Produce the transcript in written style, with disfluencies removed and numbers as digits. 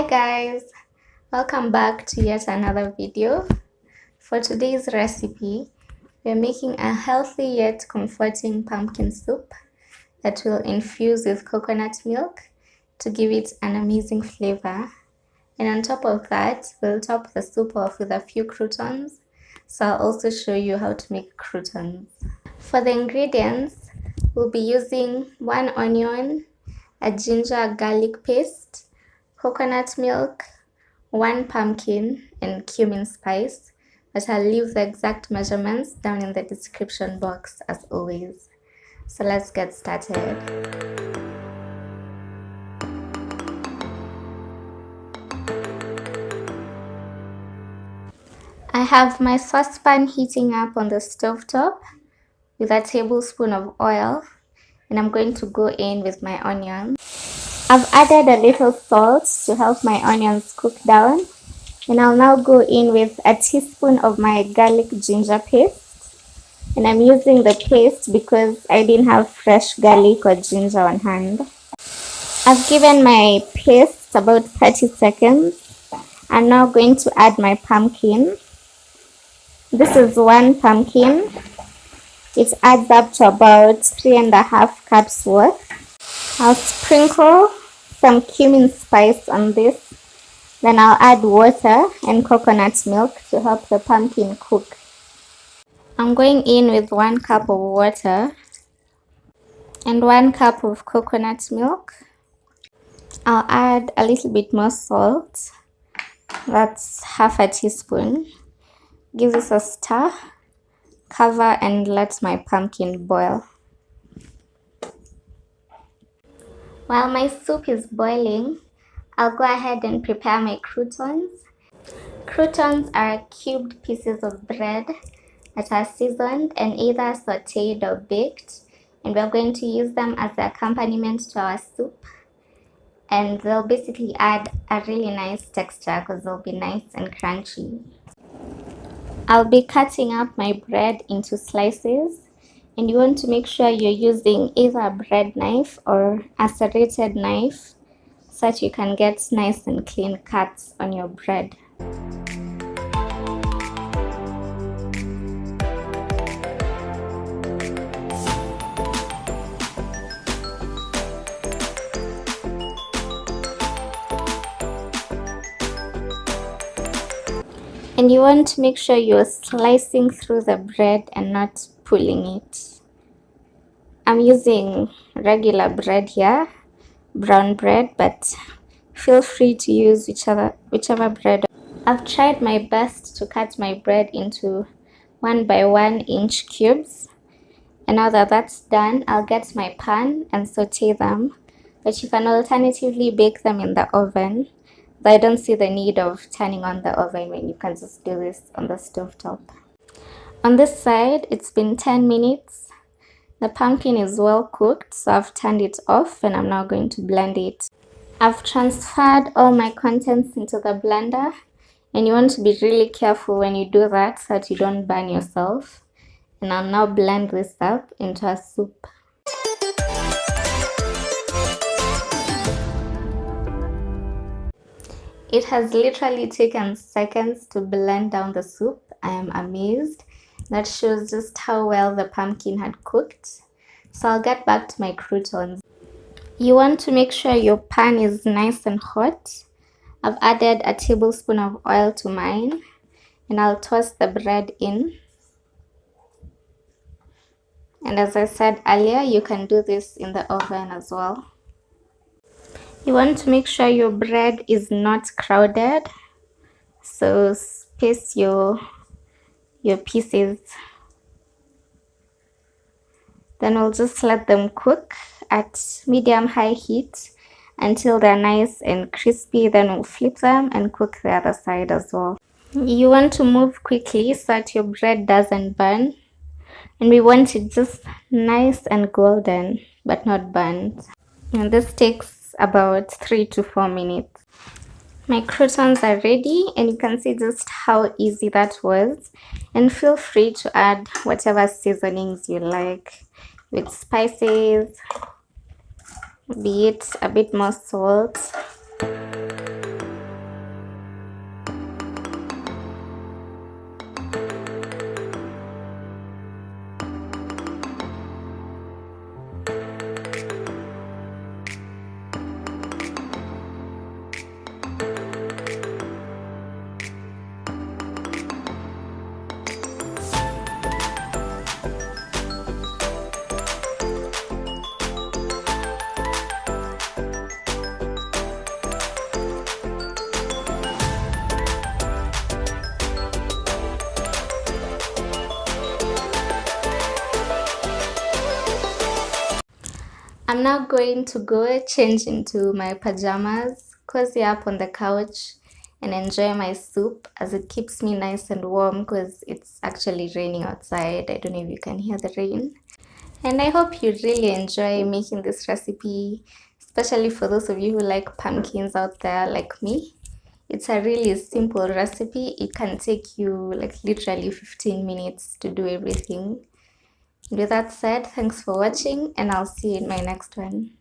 Hi guys, welcome back to yet another video. For today's recipe, we're making a healthy yet comforting pumpkin soup that will infuse with coconut milk to give it an amazing flavor. And on top of that, we'll top the soup off with a few croutons. So I'll also show you how to make croutons. For the ingredients, we'll be using 1 onion, a ginger garlic paste, coconut milk, 1 pumpkin, and cumin spice, but I'll leave the exact measurements down in the description box as always. So let's get started. I have my saucepan heating up on the stovetop with a tablespoon of oil, and I'm going to go in with my onions. I've added a little salt to help my onions cook down, and I'll now go in with a teaspoon of my garlic ginger paste, and I'm using the paste because I didn't have fresh garlic or ginger on hand. I've given my paste about 30 seconds. I'm now going to add my pumpkin. This is 1 pumpkin. It adds up to about 3.5 cups worth. I'll sprinkle some cumin spice on this. Then I'll add water and coconut milk to help the pumpkin cook. I'm going in with 1 cup of water and 1 cup of coconut milk. I'll add a little bit more salt. That's half a teaspoon. Give this a stir. Cover and let my pumpkin boil. While my soup is boiling, I'll go ahead and prepare my croutons. Croutons are cubed pieces of bread that are seasoned and either sauteed or baked, and we're going to use them as the accompaniment to our soup, and they'll basically add a really nice texture because they'll be nice and crunchy. I'll be cutting up my bread into slices, and you want to make sure you're using either a bread knife or a serrated knife so that you can get nice and clean cuts on your bread. And you want to make sure you're slicing through the bread and not pulling it. I'm using regular bread here, brown bread, but feel free to use whichever bread. I've tried my best to cut my bread into 1 by 1 inch cubes. And now that that's done, I'll get my pan and saute them. But you can alternatively bake them in the oven. But I don't see the need of turning on the oven when you can just do this on the stovetop. On this side, it's been 10 minutes. The pumpkin is well cooked, so I've turned it off and I'm now going to blend it. I've transferred all my contents into the blender, and you want to be really careful when you do that so that you don't burn yourself. And I'll now blend this up into a soup. It has literally taken seconds to blend down the soup. I am amazed. That shows just how well the pumpkin had cooked. So I'll get back to my croutons. You want to make sure your pan is nice and hot. I've added a tablespoon of oil to mine, and I'll toss the bread in. And as I said earlier, you can do this in the oven as well. You want to make sure your bread is not crowded, so space your pieces. Then we'll just let them cook at medium-high heat until they're nice and crispy. Then we'll flip them and cook the other side as well. You want to move quickly so that your bread doesn't burn. And we want it just nice and golden, but not burnt. And this takes about 3 to 4 minutes. My croutons are ready, and you can see just how easy that was. And feel free to add whatever seasonings you like with spices, be it a bit more salt. I'm now going to go change into my pajamas, cozy up on the couch, and enjoy my soup as it keeps me nice and warm because it's actually raining outside. I don't know if you can hear the rain. And I hope you really enjoy making this recipe, especially for those of you who like pumpkins out there like me. It's a really simple recipe. It can take you like literally 15 minutes to do everything. With that said, thanks for watching and I'll see you in my next one.